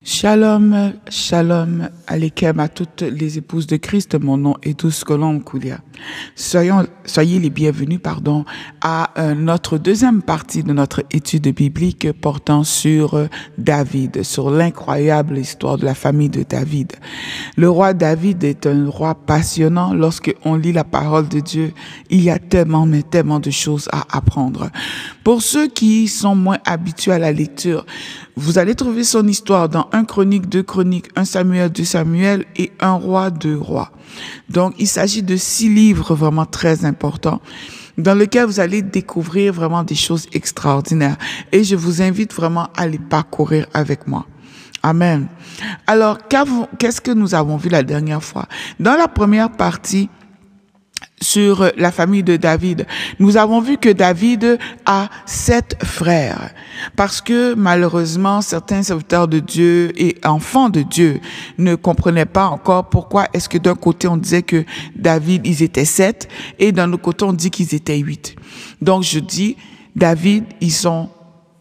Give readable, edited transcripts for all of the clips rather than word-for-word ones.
Shalom, shalom, alekem à toutes les épouses de Christ. Mon nom est Douce Colombe Koulia. Soyez les bienvenus, à notre deuxième partie de notre étude biblique portant sur David, sur l'incroyable histoire de la famille de David. Le roi David est un roi passionnant. Lorsque on lit la parole de Dieu, il y a tellement de choses à apprendre. Pour ceux qui sont moins habitués à la lecture, vous allez trouver son histoire dans 1 Chronique, 2 Chroniques, 1 Samuel, 2 Samuel et 1 Roi, 2 Rois. Donc, il s'agit de 6 livres vraiment très importants dans lesquels vous allez découvrir vraiment des choses extraordinaires. Et je vous invite vraiment à les parcourir avec moi. Amen. Alors, qu'est-ce que nous avons vu la dernière fois? Dans la première partie, sur la famille de David, nous avons vu que David a 7 frères parce que malheureusement certains serviteurs de Dieu et enfants de Dieu ne comprenaient pas encore pourquoi est-ce que d'un côté on disait que David ils étaient 7 et d'un autre côté on dit qu'ils étaient 8. Donc je dis David ils sont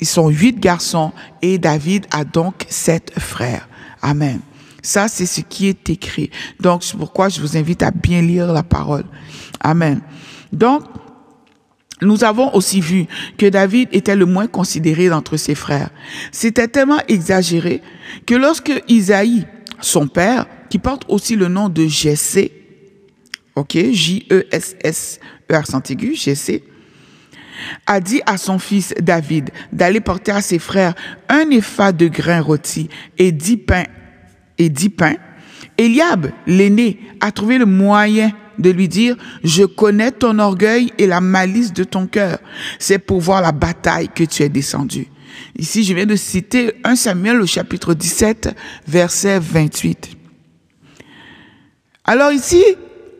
8 garçons et David a donc 7 frères. Amen. Ça, c'est ce qui est écrit. Donc, c'est pourquoi je vous invite à bien lire la parole. Amen. Donc, nous avons aussi vu que David était le moins considéré d'entre ses frères. C'était tellement exagéré que lorsque Isaïe, son père, qui porte aussi le nom de Jessé, J-E-S-S-E accent aigu, Jessé, a dit à son fils David d'aller porter à ses frères un épha de grains rôtis et 10 pains. Eliab, l'aîné, a trouvé le moyen de lui dire « Je connais ton orgueil et la malice de ton cœur. C'est pour voir la bataille que tu es descendu. » Ici, je viens de citer 1 Samuel au chapitre 17, verset 28. Alors ici,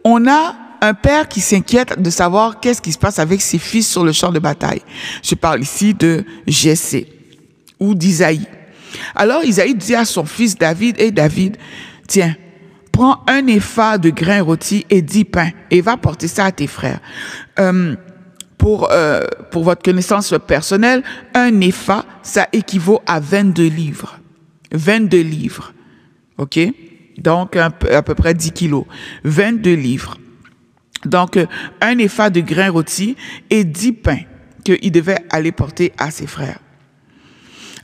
on a un père qui s'inquiète de savoir qu'est-ce qui se passe avec ses fils sur le champ de bataille. Je parle ici de Jessé ou d'Isaïe. Alors Isaïe dit à son fils David, « Hey David, tiens, prends un épha de grains rôtis et 10 pains et va porter ça à tes frères. » Pour votre connaissance personnelle, un épha, ça équivaut à 22 livres. 22 livres. OK? Donc, à peu près 10 kilos. 22 livres. Donc, un épha de grains rôtis et 10 pains qu'il devait aller porter à ses frères.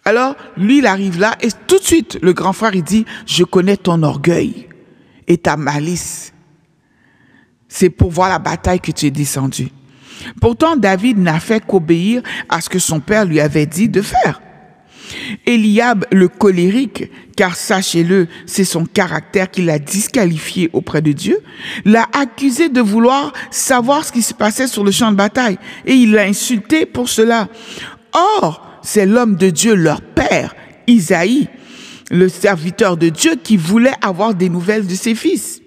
Alors, lui, il arrive là et tout de suite, le grand frère, il dit, « Je connais ton orgueil et ta malice. C'est pour voir la bataille que tu es descendu. » Pourtant, David n'a fait qu'obéir à ce que son père lui avait dit de faire. Eliab, le colérique, car sachez-le, c'est son caractère qui l'a disqualifié auprès de Dieu, l'a accusé de vouloir savoir ce qui se passait sur le champ de bataille et il l'a insulté pour cela. Or, c'est l'homme de Dieu, leur père, Isaïe, le serviteur de Dieu qui voulait avoir des nouvelles de ses fils.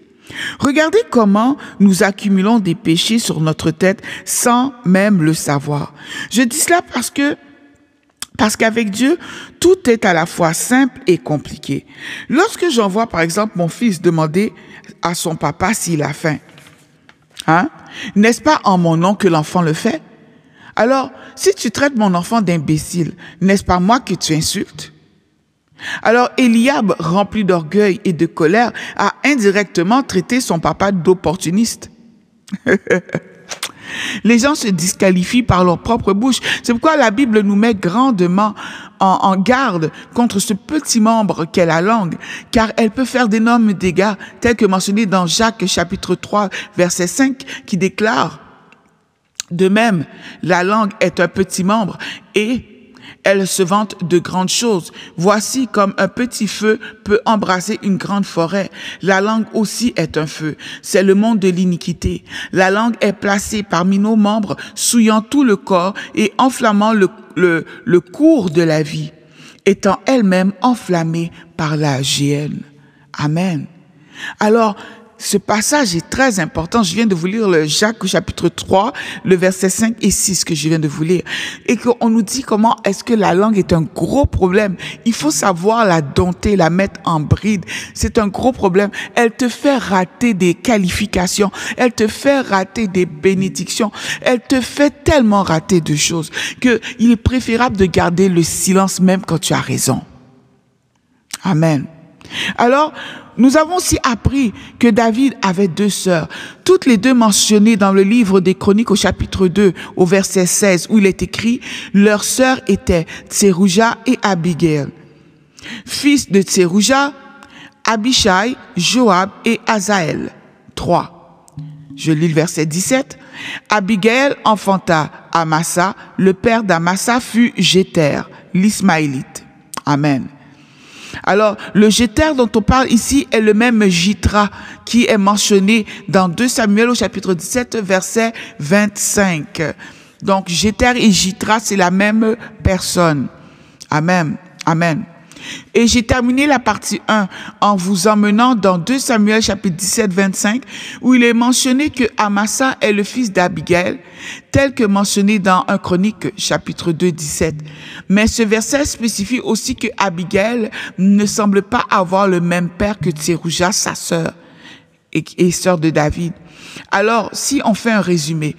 Regardez comment nous accumulons des péchés sur notre tête sans même le savoir. Je dis cela parce qu'avec Dieu, tout est à la fois simple et compliqué. Lorsque j'envoie par exemple mon fils demander à son papa s'il a faim, n'est-ce pas en mon nom que l'enfant le fait? Alors, si tu traites mon enfant d'imbécile, n'est-ce pas moi que tu insultes? Alors, Eliab, rempli d'orgueil et de colère, a indirectement traité son papa d'opportuniste. Les gens se disqualifient par leur propre bouche. C'est pourquoi la Bible nous met grandement en garde contre ce petit membre qu'est la langue, car elle peut faire d'énormes dégâts, tels que mentionné dans Jacques chapitre 3, verset 5, qui déclare: de même, la langue est un petit membre et elle se vante de grandes choses. Voici comme un petit feu peut embraser une grande forêt. La langue aussi est un feu. C'est le monde de l'iniquité. La langue est placée parmi nos membres, souillant tout le corps et enflammant le cours de la vie, étant elle-même enflammée par la géhenne. Amen. Alors, ce passage est très important. Je viens de vous lire le Jacques chapitre 3, le verset 5 et 6 que je viens de vous lire. Et qu'on nous dit comment est-ce que la langue est un gros problème. Il faut savoir la dompter, la mettre en bride. C'est un gros problème. Elle te fait rater des qualifications. Elle te fait rater des bénédictions. Elle te fait tellement rater de choses qu'il est préférable de garder le silence même quand tu as raison. Amen. Alors, nous avons aussi appris que David avait 2 sœurs, toutes les 2 mentionnées dans le livre des Chroniques au chapitre 2, au verset 16, où il est écrit « Leurs sœurs étaient Tserouja et Abigail. Fils de Tserouja, Abishai, Joab et Azaël. 3. Je lis le verset 17. Abigail enfanta Amasa, le père d'Amasa fut Jéter, l'Ismaélite. Amen. Alors, le Jéter dont on parle ici est le même Jitra qui est mentionné dans 2 Samuel au chapitre 17, verset 25. Donc, Jéter et Jitra, c'est la même personne. Amen. Amen. Et j'ai terminé la partie 1 en vous emmenant dans 2 Samuel chapitre 17, 25, où il est mentionné que Amasa est le fils d'Abigail, tel que mentionné dans 1 Chronique chapitre 2, 17. Mais ce verset spécifie aussi que Abigail ne semble pas avoir le même père que Tserouja, sa sœur, et sœur de David. Alors, si on fait un résumé,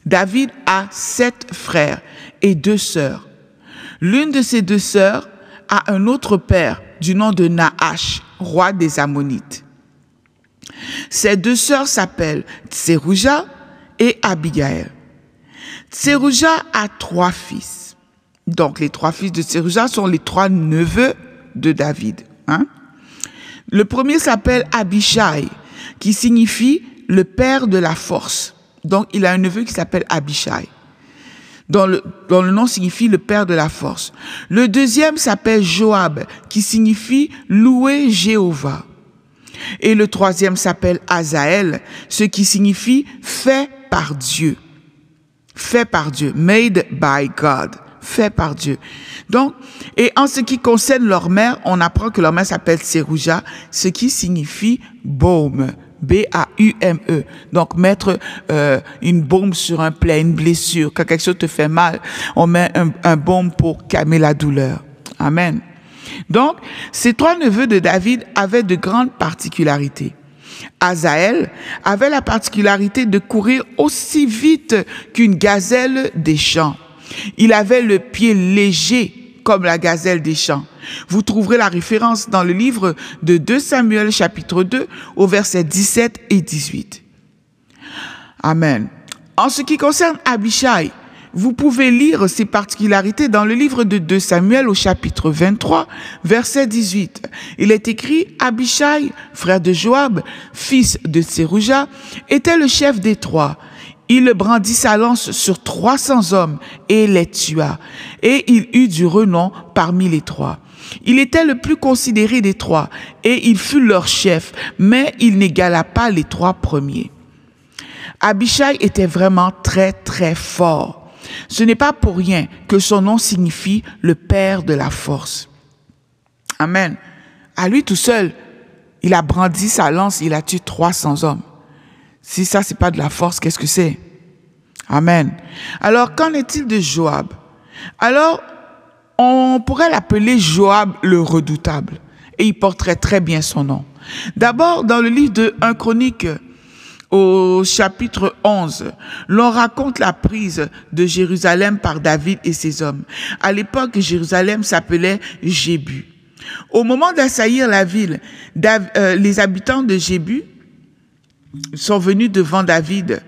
David a 7 frères et 2 sœurs. L'une de ces 2 sœurs a un autre père du nom de Nahash, roi des Ammonites. Ces 2 sœurs s'appellent Tserouja et Abigail. Tserouja a 3 fils. Donc, les 3 fils de Tserouja sont les 3 neveux de David. Le premier s'appelle Abishai, qui signifie le père de la force. Donc, il a un neveu qui s'appelle Abishai, dont le nom signifie le père de la force. Le deuxième s'appelle Joab, qui signifie louer Jéhovah. Et le troisième s'appelle Azaël, ce qui signifie fait par Dieu. Fait par Dieu. Made by God. Fait par Dieu. Donc, et en ce qui concerne leur mère, on apprend que leur mère s'appelle Tserouja, ce qui signifie baume. B-A-U-M-E. Donc, mettre une baume sur un plaie, une blessure. Quand quelque chose te fait mal, on met un baume pour calmer la douleur. Amen. Donc, ces 3 neveux de David avaient de grandes particularités. Azaël avait la particularité de courir aussi vite qu'une gazelle des champs. Il avait le pied léger comme la gazelle des champs. Vous trouverez la référence dans le livre de 2 Samuel chapitre 2 au verset 17 et 18. Amen. En ce qui concerne Abishai, vous pouvez lire ses particularités dans le livre de 2 Samuel au chapitre 23, verset 18. Il est écrit « Abishai, frère de Joab, fils de Tserouja, était le chef des 3. Il brandit sa lance sur 300 hommes et les tua, et il eut du renom parmi les 3. Il était le plus considéré des 3, et il fut leur chef, mais il n'égala pas les 3 premiers. » Abishai était vraiment très, très fort. Ce n'est pas pour rien que son nom signifie le père de la force. Amen. À lui tout seul, il a brandi sa lance, il a tué 300 hommes. Si ça, c'est pas de la force, qu'est-ce que c'est? Amen. Alors, qu'en est-il de Joab? Alors, on pourrait l'appeler Joab le redoutable. Et il porterait très bien son nom. D'abord, dans le livre de 1 Chronique, au chapitre 11, l'on raconte la prise de Jérusalem par David et ses hommes. À l'époque, Jérusalem s'appelait Jébu. Au moment d'assaillir la ville, les habitants de Jébu sont venus devant David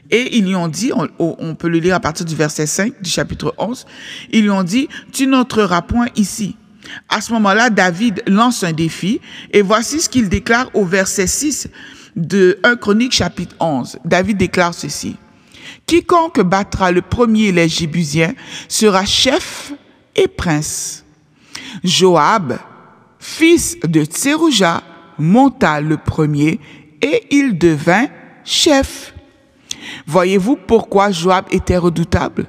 et ils lui ont dit, on peut le lire à partir du verset 5 du chapitre 11, ils lui ont dit « Tu n'entreras point ici ». À ce moment-là, David lance un défi et voici ce qu'il déclare au verset 6 de 1 Chronique chapitre 11. David déclare ceci. « Quiconque battra le premier les Jébusiens sera chef et prince. Joab, fils de Tserouja, monta le premier et il devint chef. » Voyez-vous pourquoi Joab était redoutable?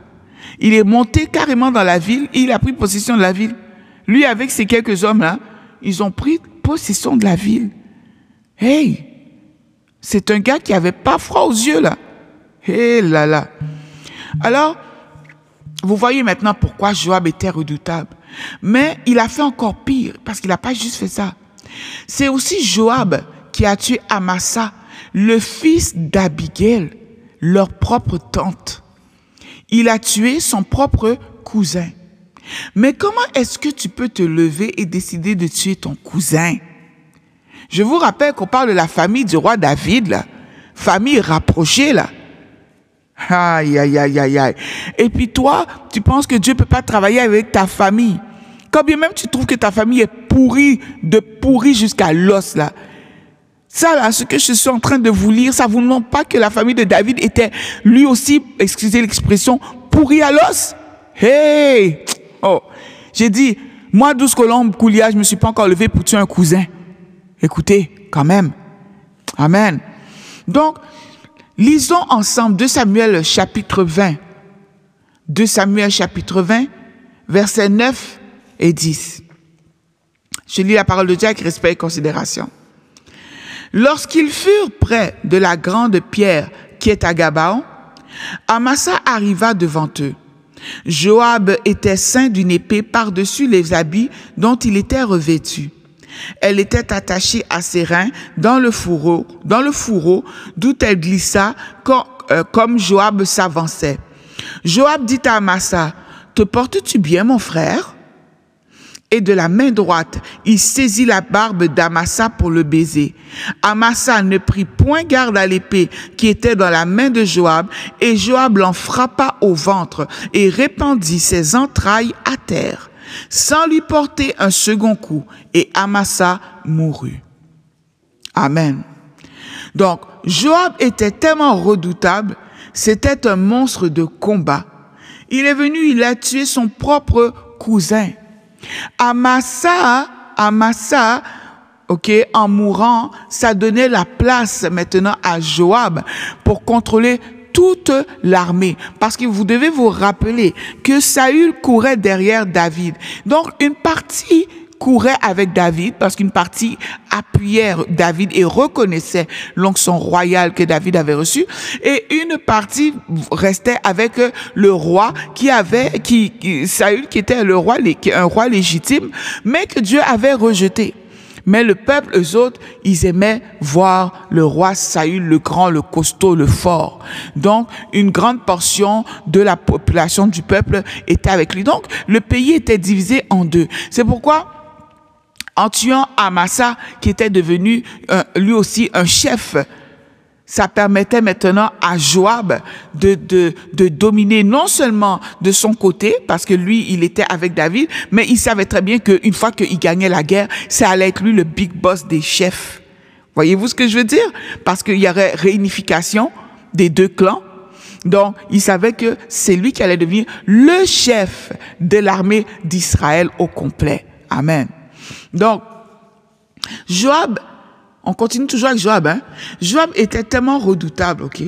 Il est monté carrément dans la ville et il a pris possession de la ville. Lui, avec ces quelques hommes-là, ils ont pris possession de la ville. Hey! C'est un gars qui avait pas froid aux yeux, là. Hé là là. Alors, vous voyez maintenant pourquoi Joab était redoutable. Mais il a fait encore pire, parce qu'il n'a pas juste fait ça. C'est aussi Joab qui a tué Amasa, le fils d'Abigail, leur propre tante. Il a tué son propre cousin. Mais comment est-ce que tu peux te lever et décider de tuer ton cousin? Je vous rappelle qu'on parle de la famille du roi David, là. Famille rapprochée, là. Aïe, aïe, aïe, aïe, aïe. Et puis toi, tu penses que Dieu ne peut pas travailler avec ta famille. Quand bien même tu trouves que ta famille est pourrie, de pourrie jusqu'à l'os, là. Ça, là, ce que je suis en train de vous lire, ça vous montre pas que la famille de David était, lui aussi, excusez l'expression, pourrie à l'os? Hey! Oh! J'ai dit, moi, 12 colombes, couliage, je me suis pas encore levé pour tuer un cousin. Écoutez, quand même. Amen. Donc, lisons ensemble 2 Samuel chapitre 20. 2 Samuel chapitre 20, versets 9 et 10. Je lis la parole de Dieu avec respect et considération. Lorsqu'ils furent près de la grande pierre qui est à Gabaon, Amasa arriva devant eux. Joab était ceint d'une épée par-dessus les habits dont il était revêtu. Elle était attachée à ses reins dans le fourreau d'où elle glissa comme Joab s'avançait. Joab dit à Amasa, « Te portes-tu bien, mon frère ?» Et de la main droite, il saisit la barbe d'Amasa pour le baiser. Amasa ne prit point garde à l'épée qui était dans la main de Joab, et Joab l'en frappa au ventre et répandit ses entrailles à terre, sans lui porter un second coup, et Amasa mourut. Amen. Donc, Joab était tellement redoutable, c'était un monstre de combat. Il est venu, il a tué son propre cousin. Amasa, en mourant, ça donnait la place maintenant à Joab pour contrôler toute l'armée. Parce que vous devez vous rappeler que Saül courait derrière David. Donc, une partie courait avec David parce qu'une partie appuyait David et reconnaissait l'onction royale que David avait reçue, et une partie restait avec le roi Saül, qui était le roi, un roi légitime, mais que Dieu avait rejeté. Mais le peuple, eux autres, ils aimaient voir le roi Saül, le grand, le costaud, le fort. Donc, une grande portion de la population du peuple était avec lui. Donc, le pays était divisé en deux. C'est pourquoi, en tuant Amasa, qui était devenu lui aussi un chef, ça permettait maintenant à Joab de dominer non seulement de son côté, parce que lui, il était avec David, mais il savait très bien qu'une fois qu'il gagnait la guerre, ça allait être lui le big boss des chefs. Voyez-vous ce que je veux dire? Parce qu'il y aurait réunification des deux clans. Donc, il savait que c'est lui qui allait devenir le chef de l'armée d'Israël au complet. Amen. Donc, Joab, on continue toujours avec Joab, hein? Joab était tellement redoutable, ok?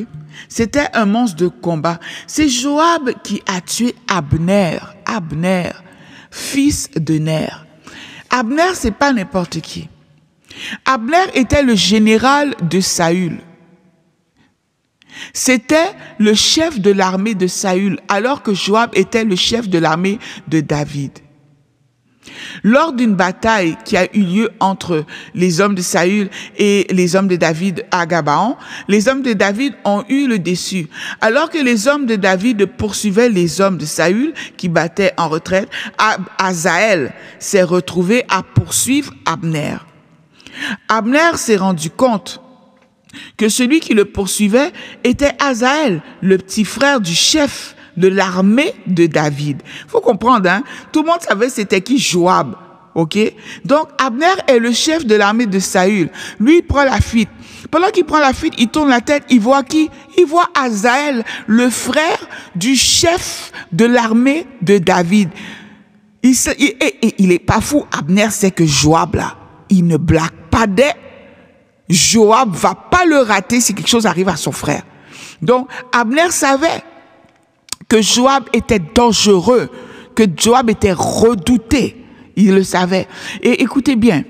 C'était un monstre de combat. C'est Joab qui a tué Abner, fils de Ner. Abner, c'est pas n'importe qui. Abner était le général de Saül. C'était le chef de l'armée de Saül, alors que Joab était le chef de l'armée de David. Lors d'une bataille qui a eu lieu entre les hommes de Saül et les hommes de David à Gabaon, les hommes de David ont eu le dessus. Alors que les hommes de David poursuivaient les hommes de Saül qui battaient en retraite, Asaël s'est retrouvé à poursuivre Abner. Abner s'est rendu compte que celui qui le poursuivait était Asaël, le petit frère du chef de l'armée de David. Faut comprendre, hein? Tout le monde savait c'était qui Joab, ok? Donc, Abner est le chef de l'armée de Saül. Lui, il prend la fuite. Pendant qu'il prend la fuite, il tourne la tête, il voit qui? Il voit Asaël, le frère du chef de l'armée de David. Il est pas fou. Abner sait que Joab, là, il ne blague pas Joab va pas le rater si quelque chose arrive à son frère. Donc, Abner savait que Joab était dangereux, que Joab était redouté. Il le savait. Et écoutez bien,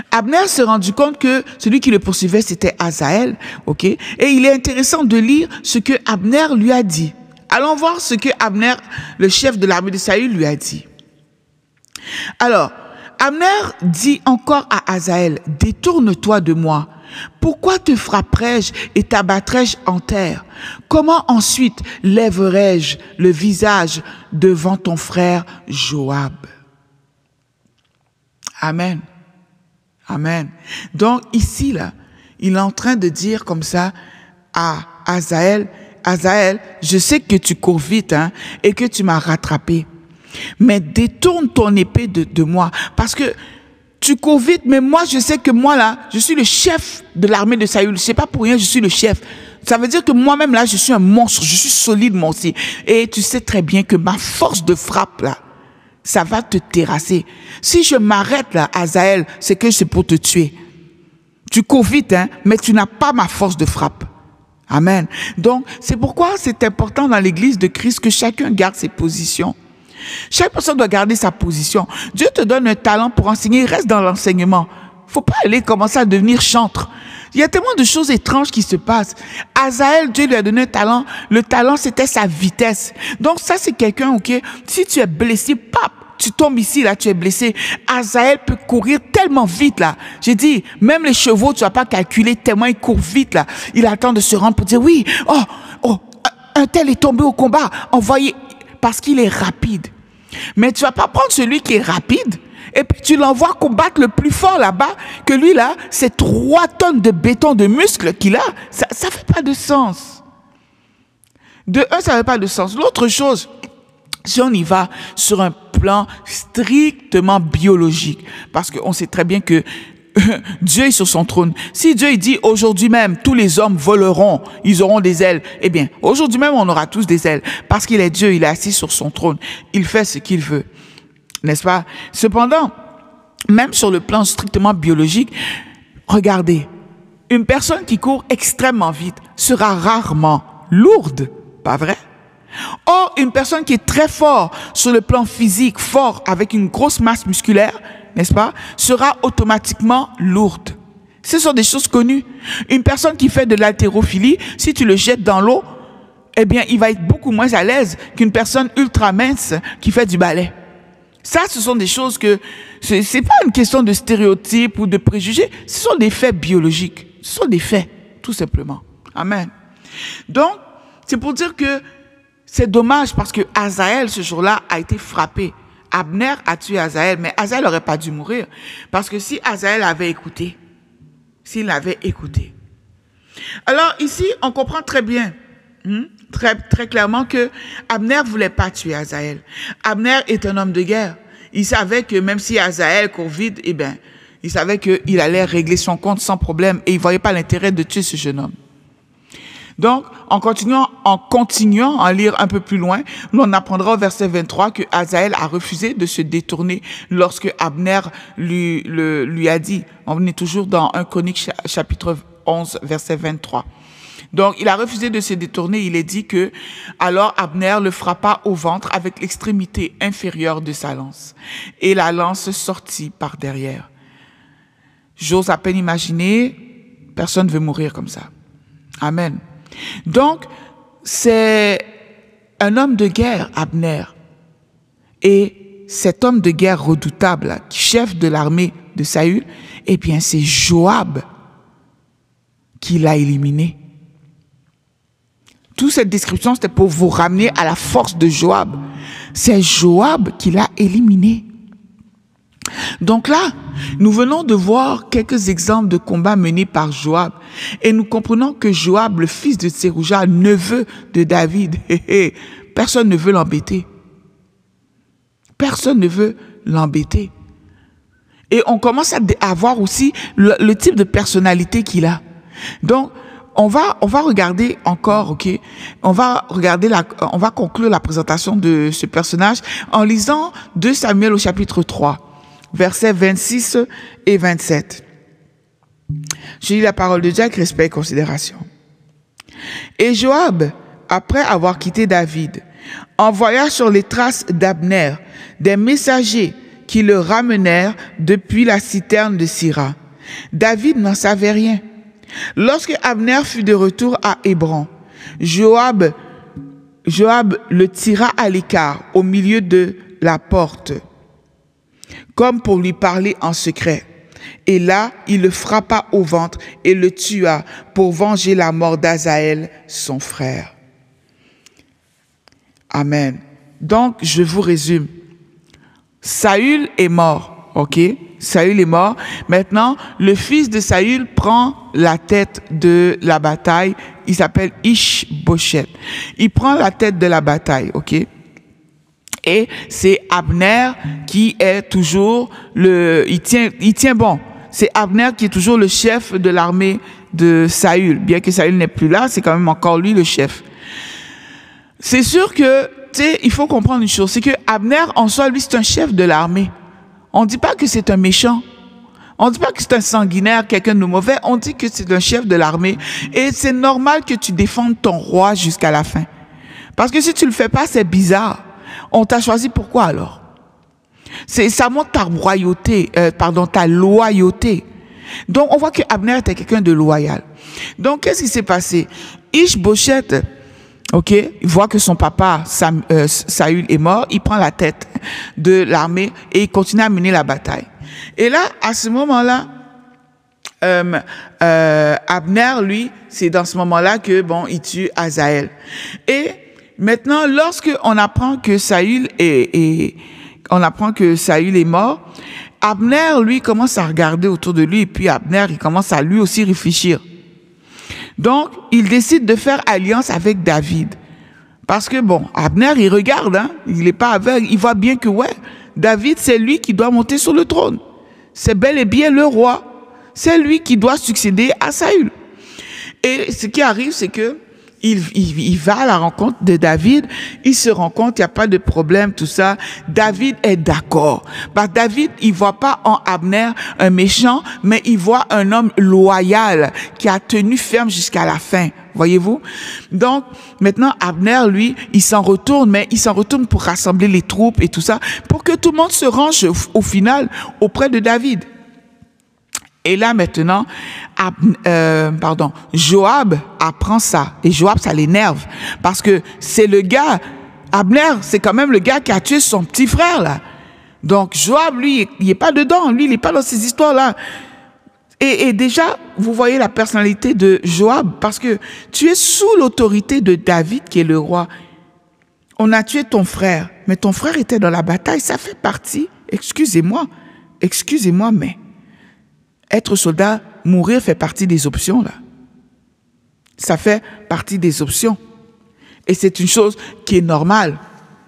Abner s'est rendu compte que celui qui le poursuivait, c'était Asaël, ok? Et il est intéressant de lire ce que Abner lui a dit. Allons voir ce que Abner, le chef de l'armée de Saül, lui a dit. Alors, Abner dit encore à Asaël, « Détourne-toi de moi, Pourquoi te frapperais-je et t'abattrais-je en terre? Comment ensuite lèverais-je le visage devant ton frère Joab? Amen. Amen. Donc ici, là, il est en train de dire comme ça à Azaël, Azaël, je sais que tu cours vite et que tu m'as rattrapé. Mais détourne ton épée de moi. Parce que tu cours vite, mais moi, je sais que moi, là, je suis le chef de l'armée de Saül. C'est pas pour rien, je suis le chef. Ça veut dire que moi-même, là, je suis un monstre. Je suis solide, moi aussi. Et tu sais très bien que ma force de frappe, là, ça va te terrasser. Si je m'arrête, là, Azaël, c'est que c'est pour te tuer. Tu cours vite, mais tu n'as pas ma force de frappe. Amen. Donc, c'est pourquoi c'est important dans l'église de Christ que chacun garde ses positions. Chaque personne doit garder sa position. Dieu te donne un talent pour enseigner, reste dans l'enseignement. Faut pas aller commencer à devenir chantre. Il y a tellement de choses étranges qui se passent. Azaël, Dieu lui a donné un talent. Le talent, c'était sa vitesse. Donc ça, c'est quelqu'un, ok, si tu es blessé, pap, tu tombes ici, là, tu es blessé. Azaël peut courir tellement vite, là. J'ai dit, même les chevaux, tu vas pas calculer tellement il court vite, là. Il attend de se rendre pour dire, oui, un tel est tombé au combat, envoyez, parce qu'il est rapide. Mais tu vas pas prendre celui qui est rapide et puis tu l'envoies combattre le plus fort là-bas, que lui là, c'est 3 tonnes de béton, de muscles qu'il a. Ça fait pas de sens. De un, ça fait pas de sens. L'autre chose, si on y va sur un plan strictement biologique, parce qu'on sait très bien que Dieu est sur son trône. Si Dieu dit aujourd'hui même tous les hommes voleront, ils auront des ailes, eh bien aujourd'hui même on aura tous des ailes parce qu'il est Dieu, il est assis sur son trône, il fait ce qu'il veut, n'est-ce pas? Cependant, même sur le plan strictement biologique, regardez, une personne qui court extrêmement vite sera rarement lourde, pas vrai? Or, une personne qui est très fort sur le plan physique, fort avec une grosse masse musculaire, n'est-ce pas, sera automatiquement lourde. Ce sont des choses connues. Une personne qui fait de l'haltérophilie, si tu le jettes dans l'eau, eh bien, il va être beaucoup moins à l'aise qu'une personne ultra mince qui fait du ballet. Ça, ce sont des choses que, c'est pas une question de stéréotype ou de préjugés, ce sont des faits biologiques. Ce sont des faits, tout simplement. Amen. Donc, c'est pour dire que c'est dommage parce que Azaël, ce jour-là, a été frappé. Abner a tué Azaël, mais Azaël n'aurait pas dû mourir. Parce que si Azaël avait écouté, s'il avait écouté. Alors ici, on comprend très bien, très clairement que Abner ne voulait pas tuer Azaël. Abner est un homme de guerre. Il savait que même si Azaël court vite, eh bien, il savait qu'il allait régler son compte sans problème et il ne voyait pas l'intérêt de tuer ce jeune homme. Donc, en continuant à lire un peu plus loin, on apprendra au verset 23 que Azaël a refusé de se détourner lorsque Abner lui a dit. On est toujours dans 1 Chronique chapitre 11, verset 23. Donc, il a refusé de se détourner. Il est dit que, alors Abner le frappa au ventre avec l'extrémité inférieure de sa lance. Et la lance sortit par derrière. J'ose à peine imaginer, personne ne veut mourir comme ça. Amen. Donc, c'est un homme de guerre, Abner. Et cet homme de guerre redoutable, chef de l'armée de Saül, eh bien, c'est Joab qui l'a éliminé. Toute cette description, c'était pour vous ramener à la force de Joab. C'est Joab qui l'a éliminé. Donc là, nous venons de voir quelques exemples de combats menés par Joab et nous comprenons que Joab, le fils de Tserouja, neveu de David, personne ne veut l'embêter. Personne ne veut l'embêter. Et on commence à voir aussi le type de personnalité qu'il a. Donc, on va regarder encore, ok? On va conclure la présentation de ce personnage en lisant 2 Samuel au chapitre 3. Versets 26 et 27. Je lis la parole de Dieu avec respect et considération. Et Joab, après avoir quitté David, envoya sur les traces d'Abner des messagers qui le ramenèrent depuis la citerne de Sira. David n'en savait rien. Lorsque Abner fut de retour à Hébron, Joab le tira à l'écart au milieu de la porte, comme pour lui parler en secret. Et là, il le frappa au ventre et le tua pour venger la mort d'Azaël, son frère. Amen. Donc, je vous résume. Saül est mort, ok? Saül est mort. Maintenant, le fils de Saül prend la tête de la bataille. Il s'appelle Ish-Bosheth. Il prend la tête de la bataille, ok? Et c'est Abner qui est toujours il tient bon. C'est Abner qui est toujours le chef de l'armée de Saül. Bien que Saül n'est plus là, c'est quand même encore lui le chef. C'est sûr que, tu sais, il faut comprendre une chose, c'est que Abner, en soi, lui, c'est un chef de l'armée. On ne dit pas que c'est un méchant. On ne dit pas que c'est un sanguinaire, quelqu'un de mauvais. On dit que c'est un chef de l'armée. Et c'est normal que tu défendes ton roi jusqu'à la fin. Parce que si tu le fais pas, c'est bizarre. On t'a choisi pourquoi alors? Ça montre ta ta loyauté. Donc, on voit que Abner était quelqu'un de loyal. Donc, qu'est-ce qui s'est passé? Ish-Bosheth, ok, il voit que son papa, Saül, est mort. Il prend la tête de l'armée et il continue à mener la bataille. Et là, à ce moment-là, Abner, lui, c'est dans ce moment-là que, bon, il tue Azaël. Et maintenant, lorsque on apprend que Saül est mort, Abner, lui, commence à regarder autour de lui et puis Abner, il commence à lui aussi réfléchir. Donc, il décide de faire alliance avec David. Parce que, bon, Abner, il regarde, hein, il n'est pas aveugle, il voit bien que, ouais, David, c'est lui qui doit monter sur le trône. C'est bel et bien le roi. C'est lui qui doit succéder à Saül. Et ce qui arrive, c'est que il va à la rencontre de David, il se rend compte, il n'y a pas de problème, tout ça. David est d'accord. Parce que David, il voit pas en Abner un méchant, mais il voit un homme loyal qui a tenu ferme jusqu'à la fin. Voyez-vous? Donc, maintenant, Abner, lui, il s'en retourne, mais il s'en retourne pour rassembler les troupes et tout ça, pour que tout le monde se range au final auprès de David. Et là, maintenant, Joab apprend ça. Et Joab, ça l'énerve. Parce que c'est le gars, Abner, c'est quand même le gars qui a tué son petit frère, là. Donc, Joab, lui, il n'est pas dedans. Lui, il n'est pas dans ces histoires-là. Et déjà, vous voyez la personnalité de Joab. Parce que tu es sous l'autorité de David, qui est le roi. On a tué ton frère. Mais ton frère était dans la bataille. Ça fait partie, excusez-moi, mais être soldat, mourir fait partie des options, là. Ça fait partie des options. Et c'est une chose qui est normale.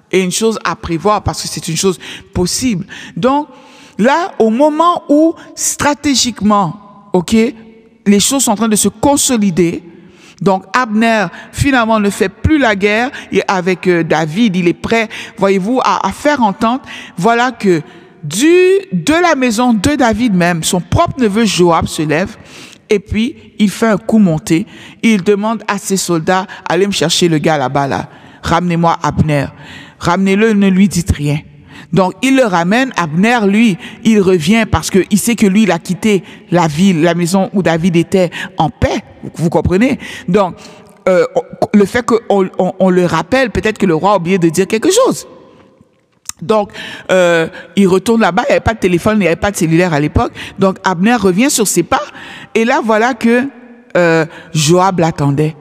Et une chose à prévoir parce que c'est une chose possible. Donc, là, au moment où, stratégiquement, ok, les choses sont en train de se consolider, donc Abner, finalement, ne fait plus la guerre et avec David, il est prêt, voyez-vous, à faire entente. Voilà que de la maison de David même, son propre neveu Joab se lève et puis il fait un coup monté. Il demande à ses soldats, allez me chercher le gars là-bas, là. Ramenez-moi Abner. Ramenez-le, ne lui dites rien. Donc, il le ramène. Abner, lui, il revient parce que il sait que lui, il a quitté la ville, la maison où David était en paix. Vous comprenez? Donc, le fait qu'on le rappelle, peut-être que le roi a oublié de dire quelque chose. Donc, il retourne là-bas, il n'y avait pas de téléphone, il n'y avait pas de cellulaire à l'époque. Donc, Abner revient sur ses pas. Et là, voilà que Joab l'attendait.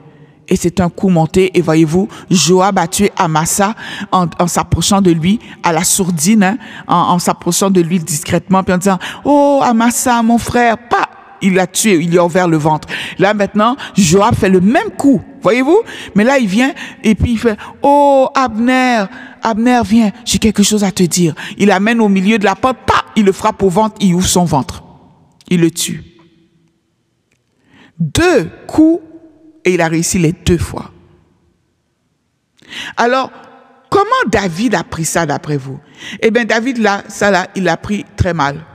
Et c'est un coup monté. Et voyez-vous, Joab a tué Amasa en s'approchant de lui à la sourdine, hein, en s'approchant de lui discrètement, puis en disant « Oh, Amasa, mon frère, pas !» Il l'a tué, il lui a ouvert le ventre. Là, maintenant, Joab fait le même coup, voyez-vous? Mais là, il vient et puis il fait « Oh, Abner, viens, j'ai quelque chose à te dire. » Il l'amène au milieu de la porte, il le frappe au ventre, il ouvre son ventre. Il le tue. 2 coups et il a réussi les 2 fois. Alors, comment David a pris ça d'après vous? Eh bien, David, là, il l'a pris très mal.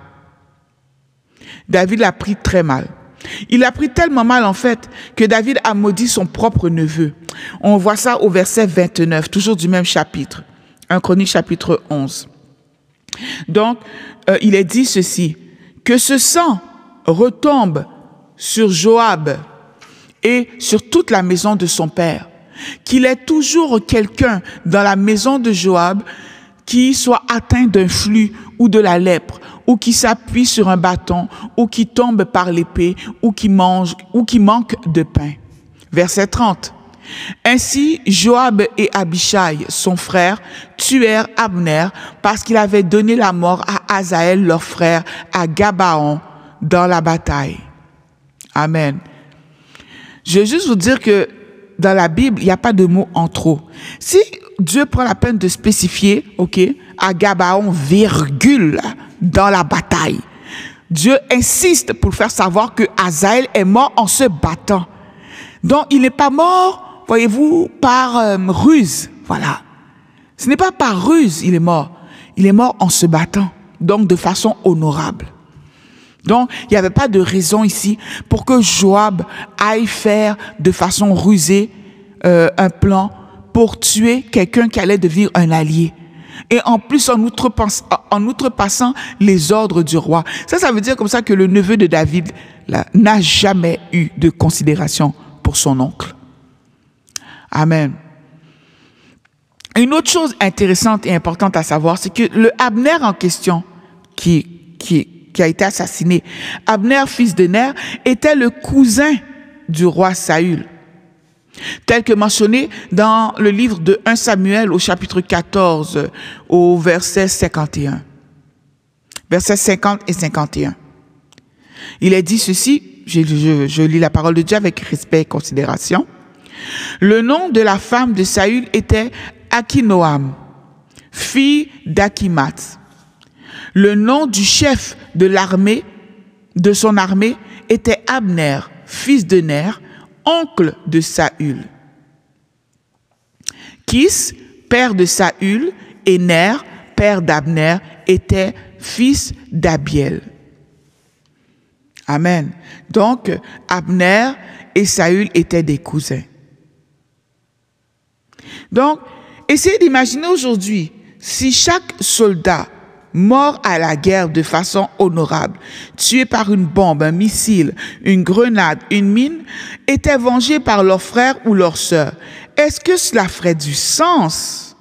David l'a pris très mal. Il l'a pris tellement mal, en fait, que David a maudit son propre neveu. On voit ça au verset 29, toujours du même chapitre. 1 Chronique, chapitre 11. Donc, il est dit ceci, que ce sang retombe sur Joab et sur toute la maison de son père, qu'il ait toujours quelqu'un dans la maison de Joab qui soit atteint d'un flux ou de la lèpre ou qui s'appuie sur un bâton, ou qui tombe par l'épée, ou qui mange, ou qui manque de pain. Verset 30. Ainsi, Joab et Abishai, son frère, tuèrent Abner parce qu'il avait donné la mort à Asaël, leur frère, à Gabaon, dans la bataille. Amen. Je veux juste vous dire que dans la Bible, il n'y a pas de mot en trop. Si Dieu prend la peine de spécifier, ok, à Gabaon, virgule, dans la bataille, Dieu insiste pour faire savoir que Asaël est mort en se battant. Donc, il n'est pas mort, voyez-vous, par ruse. Voilà. Ce n'est pas par ruse, il est mort. Il est mort en se battant, donc de façon honorable. Donc, il n'y avait pas de raison ici pour que Joab aille faire de façon rusée un plan pour tuer quelqu'un qui allait devenir un allié. Et en plus, en outrepassant les ordres du roi. Ça veut dire comme ça que le neveu de David n'a jamais eu de considération pour son oncle. Amen. Une autre chose intéressante et importante à savoir, c'est que le Abner en question, qui a été assassiné, Abner, fils de Ner, était le cousin du roi Saül, tel que mentionné dans le livre de 1 Samuel au chapitre 14, au verset 51. Versets 50 et 51. Il est dit ceci, je lis la parole de Dieu avec respect et considération. Le nom de la femme de Saül était Akinoam, fille d'Akimat. Le nom du chef de l'armée, de son armée, était Abner, fils de Ner, oncle de Saül. Kis, père de Saül, et Ner, père d'Abner, était fils d'Abiel. Amen. Donc, Abner et Saül étaient des cousins. Donc, essayez d'imaginer aujourd'hui, si chaque soldat mort à la guerre de façon honorable, tué par une bombe, un missile, une grenade, une mine, était vengé par leur frère ou leur sœur, est-ce que cela ferait du sens?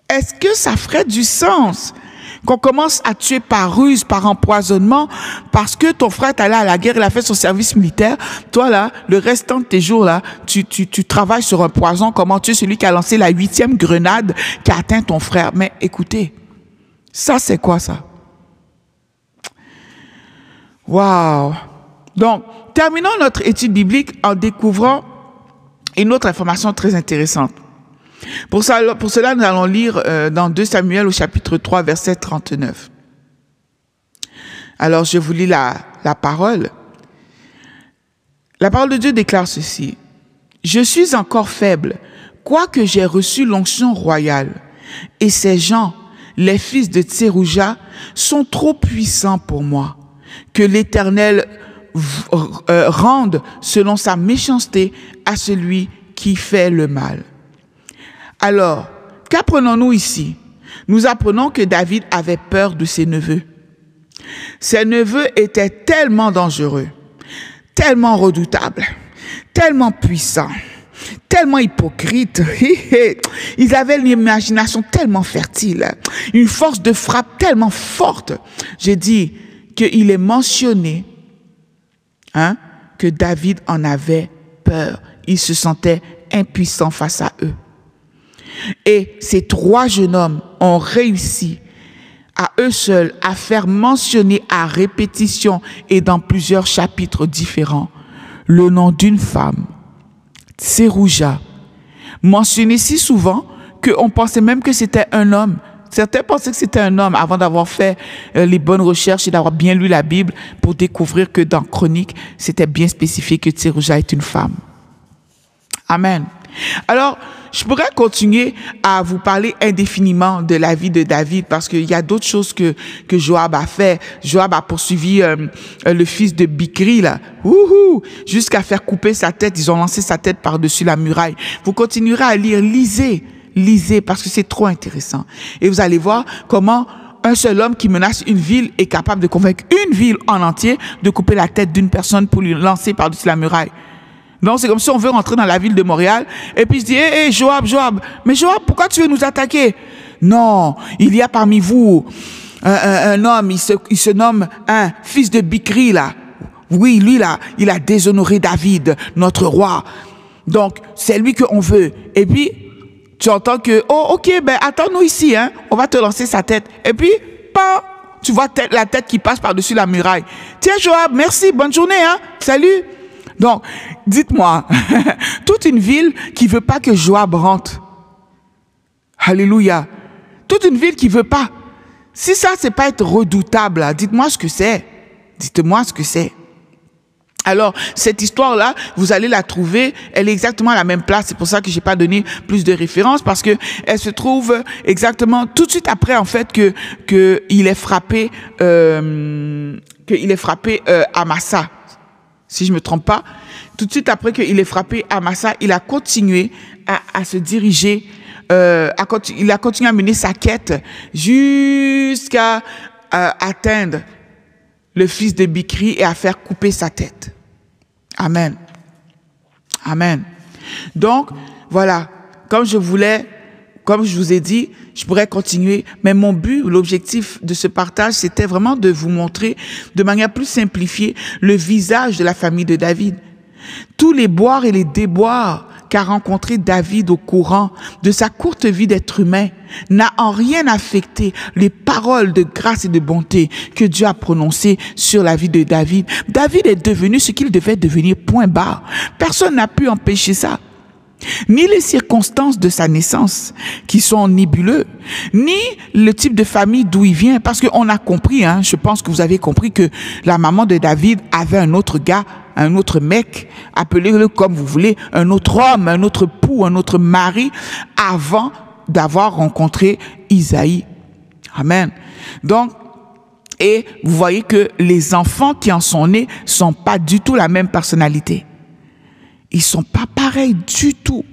Est-ce que ça ferait du sens qu'on commence à tuer par ruse, par empoisonnement, parce que ton frère est allé à la guerre, il a fait son service militaire. Toi, là, le restant de tes jours, là, tu travailles sur un poison, comment tuer celui qui a lancé la 8e grenade qui a atteint ton frère. Mais écoutez, ça, c'est quoi, ça? Waouh! Donc, terminons notre étude biblique en découvrant une autre information très intéressante. Pour cela, nous allons lire dans 2 Samuel au chapitre 3, verset 39. Alors, je vous lis la parole. La parole de Dieu déclare ceci. « Je suis encore faible, quoique j'ai reçu l'onction royale, et ces gens, les fils de Tserouja, sont trop puissants pour moi, que l'Éternel rende selon sa méchanceté à celui qui fait le mal. » Alors, qu'apprenons-nous ici? Nous apprenons que David avait peur de ses neveux. Ses neveux étaient tellement dangereux, tellement redoutables, tellement puissants, tellement hypocrites. Ils avaient une imagination tellement fertile, une force de frappe tellement forte. J'ai dit qu'il est mentionné que David en avait peur. Il se sentait impuissant face à eux. Et ces 3 jeunes hommes ont réussi à eux seuls à faire mentionner à répétition et dans plusieurs chapitres différents le nom d'une femme, Tserouja, mentionné si souvent qu'on pensait même que c'était un homme. Certains pensaient que c'était un homme avant d'avoir fait les bonnes recherches et d'avoir bien lu la Bible pour découvrir que dans Chronique, c'était bien spécifié que Tserouja est une femme. Amen. Alors, je pourrais continuer à vous parler indéfiniment de la vie de David parce qu'il y a d'autres choses que Joab a fait. Joab a poursuivi le fils de Bichri, là, jusqu'à faire couper sa tête. Ils ont lancé sa tête par-dessus la muraille. Vous continuerez à lire, lisez parce que c'est trop intéressant. Et vous allez voir comment un seul homme qui menace une ville est capable de convaincre une ville en entier de couper la tête d'une personne pour lui lancer par-dessus la muraille. Donc, c'est comme si on veut rentrer dans la ville de Montréal et puis je dis, hé, Joab, mais Joab, pourquoi tu veux nous attaquer? Non, il y a parmi vous un homme, il se nomme un fils de Bichri, là. Oui, lui, là, il a déshonoré David, notre roi. Donc, c'est lui qu'on veut. Et puis, tu entends que, oh, ok, ben, attends-nous ici, hein. On va te lancer sa tête. Et puis, pas, tu vois la tête qui passe par-dessus la muraille. Tiens, Joab, merci, bonne journée, hein. Salut. Donc, dites-moi, toute une ville qui veut pas que Joab rentre. Alléluia. Toute une ville qui veut pas. Si ça, c'est pas être redoutable, dites-moi ce que c'est. Dites-moi ce que c'est. Alors, cette histoire-là, vous allez la trouver, elle est exactement à la même place. C'est pour ça que j'ai pas donné plus de références, parce que elle se trouve exactement tout de suite après, en fait, que il est frappé, Amasa. Si je me trompe pas, tout de suite après qu'il est frappé Amasa, il a continué à se diriger, il a continué à mener sa quête jusqu'à atteindre le fils de Bichri et à faire couper sa tête. Amen. Amen. Donc, voilà, comme je vous ai dit, je pourrais continuer, mais mon but, l'objectif de ce partage, c'était vraiment de vous montrer de manière plus simplifiée le visage de la famille de David. Tous les boires et les déboires qu'a rencontré David au courant de sa courte vie d'être humain n'a en rien affecté les paroles de grâce et de bonté que Dieu a prononcées sur la vie de David. David est devenu ce qu'il devait devenir, point barre. Personne n'a pu empêcher ça. Ni les circonstances de sa naissance, qui sont nébuleux, ni le type de famille d'où il vient, parce qu'on a compris, hein, je pense que vous avez compris que la maman de David avait un autre gars, un autre mec, appelez-le comme vous voulez, un autre homme, un autre époux, un autre mari, avant d'avoir rencontré Isaïe. Amen. Donc, et vous voyez que les enfants qui en sont nés sont pas du tout la même personnalité. Ils sont pas pareils du tout.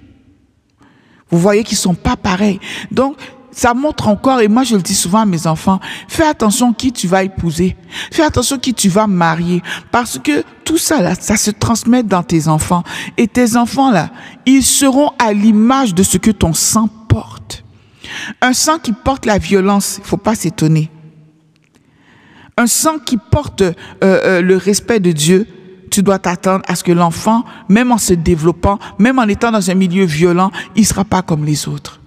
Vous voyez qu'ils sont pas pareils. Donc, ça montre encore, et moi je le dis souvent à mes enfants, fais attention qui tu vas épouser. Fais attention qui tu vas marier. Parce que tout ça là, ça se transmet dans tes enfants. Et tes enfants là, ils seront à l'image de ce que ton sang porte. Un sang qui porte la violence, il ne faut pas s'étonner. Un sang qui porte le respect de Dieu, tu dois t'attendre à ce que l'enfant, même en se développant, même en étant dans un milieu violent, il ne sera pas comme les autres.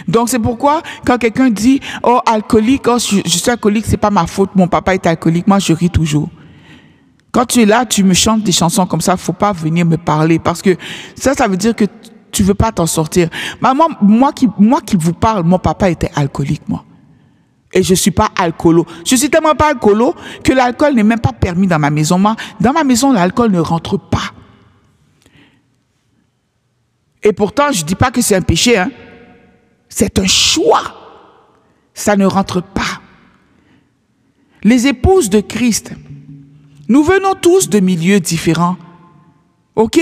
Donc c'est pourquoi quand quelqu'un dit « Oh, alcoolique, oh, je suis alcoolique, c'est pas ma faute, mon papa est alcoolique », moi je ris toujours. Quand tu es là, tu me chantes des chansons comme ça, il ne faut pas venir me parler parce que ça veut dire que tu ne veux pas t'en sortir. Maman, moi qui vous parle, mon papa était alcoolique, moi. Et je ne suis pas alcoolo. Je suis tellement pas alcoolo que l'alcool n'est même pas permis dans ma maison. Moi, dans ma maison, l'alcool ne rentre pas. Et pourtant, je ne dis pas que c'est un péché. Hein. C'est un choix. Ça ne rentre pas. Les épouses de Christ, nous venons tous de milieux différents. OK?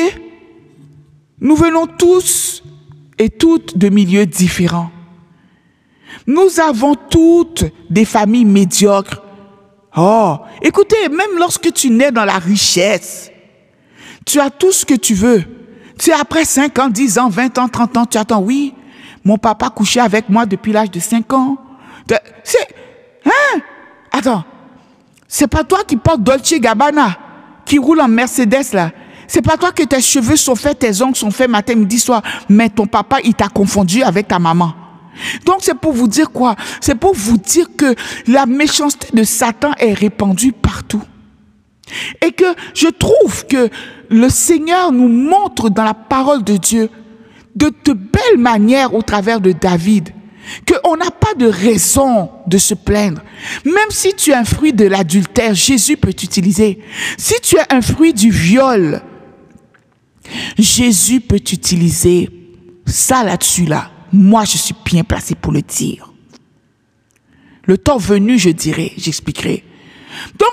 Nous venons tous et toutes de milieux différents. Nous avons toutes des familles médiocres. Oh, écoutez, même lorsque tu nais dans la richesse, tu as tout ce que tu veux. Tu sais, après 5 ans, 10 ans, 20 ans, 30 ans, tu attends, oui, mon papa couchait avec moi depuis l'âge de 5 ans. Attends, c'est pas toi qui portes Dolce & Gabbana, qui roule en Mercedes, là. C'est pas toi que tes cheveux sont faits, tes ongles sont faits matin, midi, soir. Mais ton papa, il t'a confondu avec ta maman. Donc c'est pour vous dire quoi? C'est pour vous dire que la méchanceté de Satan est répandue partout. Et que je trouve que le Seigneur nous montre dans la parole de Dieu de belles manières au travers de David, qu'on n'a pas de raison de se plaindre. Même si tu es un fruit de l'adultère, Jésus peut t'utiliser. Si tu es un fruit du viol, Jésus peut t'utiliser. Ça là-dessus là. Moi, je suis bien placé pour le dire. Le temps venu, je dirai, j'expliquerai. Donc,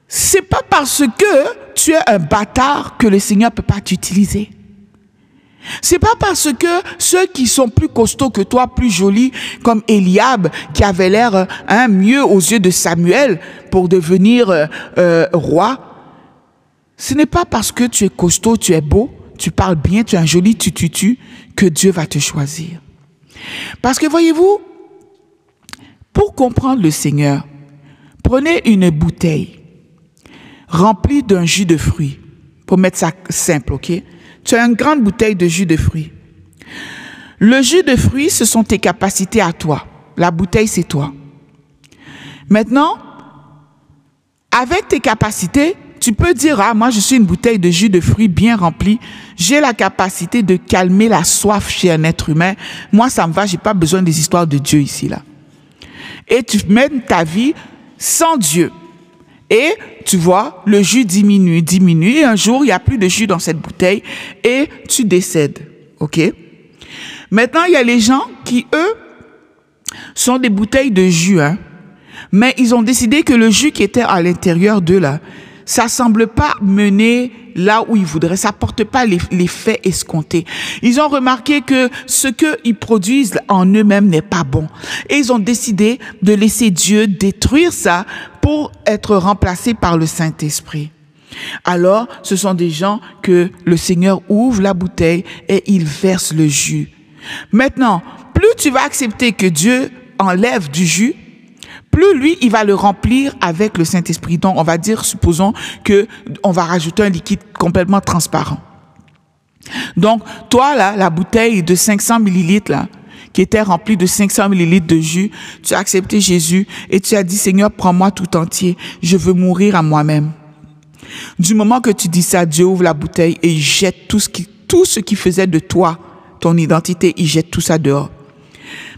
c'est pas parce que tu es un bâtard que le Seigneur peut pas t'utiliser. C'est pas parce que ceux qui sont plus costauds que toi, plus jolis, comme Eliab, qui avait l'air mieux aux yeux de Samuel pour devenir roi. Ce n'est pas parce que tu es costaud, tu es beau, tu parles bien, tu es un joli tututu, que Dieu va te choisir. Parce que voyez-vous, Pour comprendre le Seigneur, prenez une bouteille remplie d'un jus de fruits. Pour mettre ça simple, ok? Tu as une grande bouteille de jus de fruits. Le jus de fruits, ce sont tes capacités à toi. La bouteille, c'est toi. Maintenant, avec tes capacités, tu peux dire, ah, moi, je suis une bouteille de jus de fruits bien remplie. J'ai la capacité de calmer la soif chez un être humain. Moi, ça me va, j'ai pas besoin des histoires de Dieu ici, là. Et tu mènes ta vie sans Dieu. Et tu vois, le jus diminue. Et un jour, il n'y a plus de jus dans cette bouteille et tu décèdes. OK? Maintenant, il y a les gens qui, eux, sont des bouteilles de jus, hein. Mais ils ont décidé que le jus qui était à l'intérieur d'eux, là, ça semble pas mener là où ils voudraient. Ça porte pas l'effet escompté. Ils ont remarqué que ce qu'ils produisent en eux-mêmes n'est pas bon. Et ils ont décidé de laisser Dieu détruire ça pour être remplacé par le Saint-Esprit. Alors, ce sont des gens que le Seigneur ouvre la bouteille et il verse le jus. Maintenant, plus tu vas accepter que Dieu enlève du jus, plus lui, il va le remplir avec le Saint-Esprit. Donc, on va dire, supposons que on va rajouter un liquide complètement transparent. Donc, toi, là, la bouteille de 500 millilitres, là, qui était remplie de 500 millilitres de jus, tu as accepté Jésus et tu as dit, Seigneur, prends-moi tout entier. Je veux mourir à moi-même. Du moment que tu dis ça, Dieu ouvre la bouteille et il jette tout ce qui faisait de toi, ton identité, il jette tout ça dehors.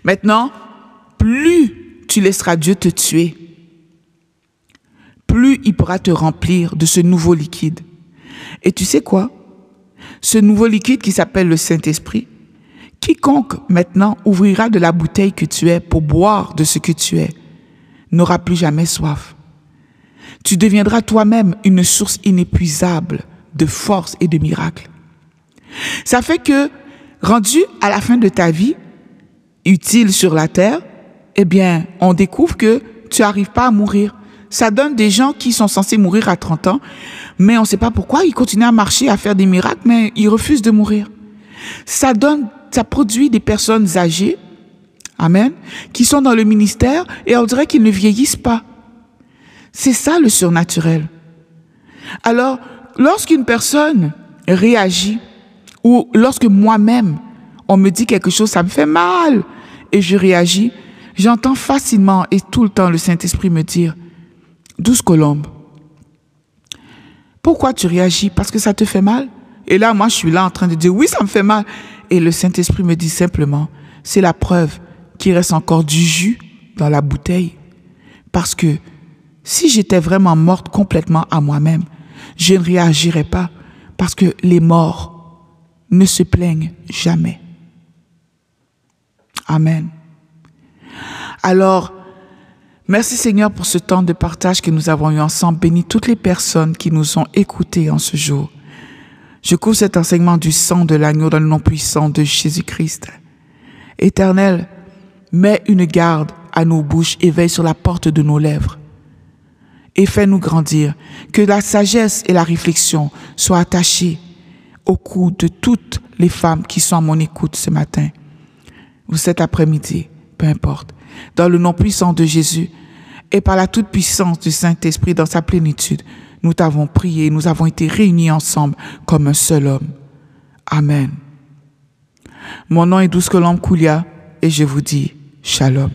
Maintenant, plus tu laisseras Dieu te tuer, plus il pourra te remplir de ce nouveau liquide. Et tu sais quoi? Ce nouveau liquide qui s'appelle le Saint-Esprit, quiconque maintenant ouvrira de la bouteille que tu es pour boire de ce que tu es, n'aura plus jamais soif. Tu deviendras toi-même une source inépuisable de force et de miracles. Ça fait que, rendu à la fin de ta vie, utile sur la terre, eh bien, on découvre que tu n'arrives pas à mourir. Ça donne des gens qui sont censés mourir à 30 ans, mais on ne sait pas pourquoi ils continuent à marcher, à faire des miracles, mais ils refusent de mourir. Ça produit des personnes âgées, amen, qui sont dans le ministère et on dirait qu'ils ne vieillissent pas. C'est ça le surnaturel. Alors, lorsqu'une personne réagit, ou lorsque moi-même, on me dit quelque chose, ça me fait mal, et je réagis, j'entends facilement et tout le temps le Saint-Esprit me dire, douce colombe, pourquoi tu réagis? Parce que ça te fait mal? Et là, moi, je suis là en train de dire, oui, ça me fait mal. Et le Saint-Esprit me dit simplement, c'est la preuve qu'il reste encore du jus dans la bouteille. Parce que si j'étais vraiment morte complètement à moi-même, je ne réagirais pas parce que les morts ne se plaignent jamais. Amen. Alors, merci Seigneur pour ce temps de partage que nous avons eu ensemble. Bénis toutes les personnes qui nous ont écoutés en ce jour. Je couvre cet enseignement du sang de l'agneau dans le nom puissant de Jésus-Christ. Éternel, mets une garde à nos bouches et veille sur la porte de nos lèvres. Et fais-nous grandir, que la sagesse et la réflexion soient attachées au cou de toutes les femmes qui sont à mon écoute ce matin ou cet après-midi, peu importe. Dans le nom puissant de Jésus et par la toute puissance du Saint-Esprit dans sa plénitude, nous t'avons prié, nous avons été réunis ensemble comme un seul homme. Amen. Mon nom est Douce Colombe Koulia et je vous dis Shalom.